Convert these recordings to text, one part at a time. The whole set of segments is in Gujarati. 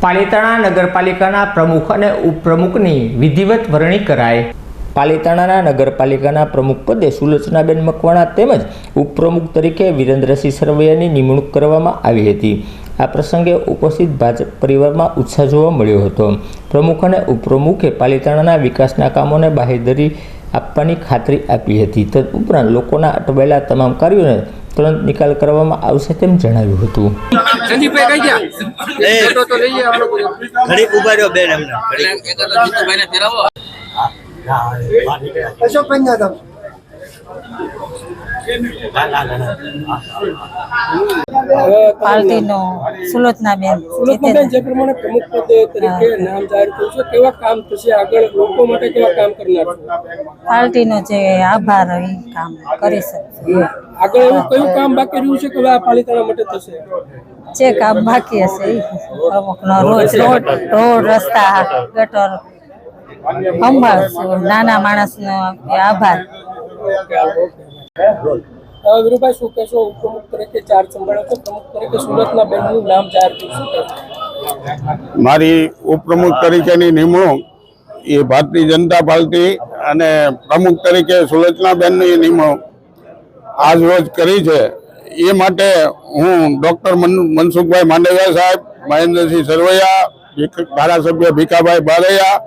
પાલિતાણા નગરપાલિકાના પ્રમુખ અને ઉપપ્રમુખની વિધિવત વરણી કરાઈ। પાલિતાણાના નગરપાલિકાના પ્રમુખ પદે સુલોચનાબેન મકવાણા તેમજ ઉપપ્રમુખ તરીકે વિરેન્દ્રસિંહ સરવૈયાની નિમણૂક કરવામાં આવી હતી। આ પ્રસંગે ઉપસ્થિત ભાજપ પરિવારમાં ઉત્સાહ જોવા મળ્યો હતો। પ્રમુખ અને ઉપપ્રમુખે પાલિતાણાના વિકાસના કામોને બાહેધરી આપવાની ખાતરી આપી હતી। તદુપરાંત લોકોના અટવાયેલા તમામ કાર્યોને तुरंत निकाल કરવામાં આવશે તેમ જણાવ્યું હતું। સંદીપભાઈ કઈ ગયા તો લઈ આવવાનો ઘડી ઉભા રહ્યો બેન અમને એક તો જીતુભાઈને ફેરવો અશોકભાઈ ના તમે પાર્ટીનો સુલોચનાબેન જે પ્રમાણે પ્રમુખ પદ તરીકે નામ જાહેર થયું છે, કેવા કામ થશે આગળ લોકો માટે, કેવા કામ કરનાર છો? પાર્ટીનો જે આભાર એ કામ કરી શકશે। આગળ એવું કયું કામ બાકી રહ્યું છે કે હવે આ પાલિતાણા માટે થશે? જે કામ બાકી હશે એ અમુકનો રોડ રસ્તા ગટર સંભાળશે। નાના માણસનો આભાર। વિરુભાઈ શું કહેશો? ઉપપ્રમુખ તરીકે ચાર્જ સંભાળ્યો છે, પ્રમુખ તરીકે સુલોચનાબેનનું નામ જાહેર થયું છે। મારી ઉપપ્રમુખ તરીકેની નિમણૂક એ ભારતીય જનતા પાર્ટી અને પ્રમુખ તરીકે સુલોચનાબેનની નિમણૂક આજ રોજ કરી છે। એ માટે હું ડૉક્ટર મનસુખભાઈ માંડવિયા સાહેબ, મહેન્દ્રસિંહ સરવૈયા, ધારાસભ્ય ભીખાભાઈ બારૈયા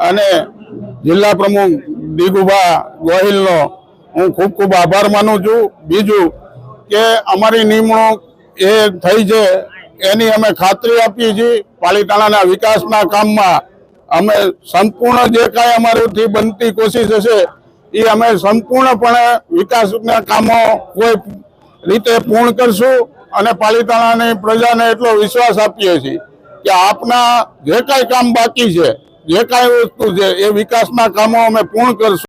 અને જિલ્લા પ્રમુખ દિગુભા ગોહિલનો હું ખૂબ ખૂબ આભાર માનું છું। બીજું કે અમારી નિમણૂક એ થઈ છે એની અમે ખાતરી આપીએ છીએ। પાલિતાણાના વિકાસના કામમાં અમે સંપૂર્ણ જે કાંઈ અમારાથી બનતી કોશિશ હશે એ અમે સંપૂર્ણપણે વિકાસના કામો કોઈ રીતે પૂર્ણ કરશું અને પાલિતાણાની પ્રજાને એટલો વિશ્વાસ આપીએ છીએ કે આપના જે કાંઈ કામ બાકી છે, જે કાંઈ વસ્તુ છે એ વિકાસના કામો અમે પૂર્ણ કરશું।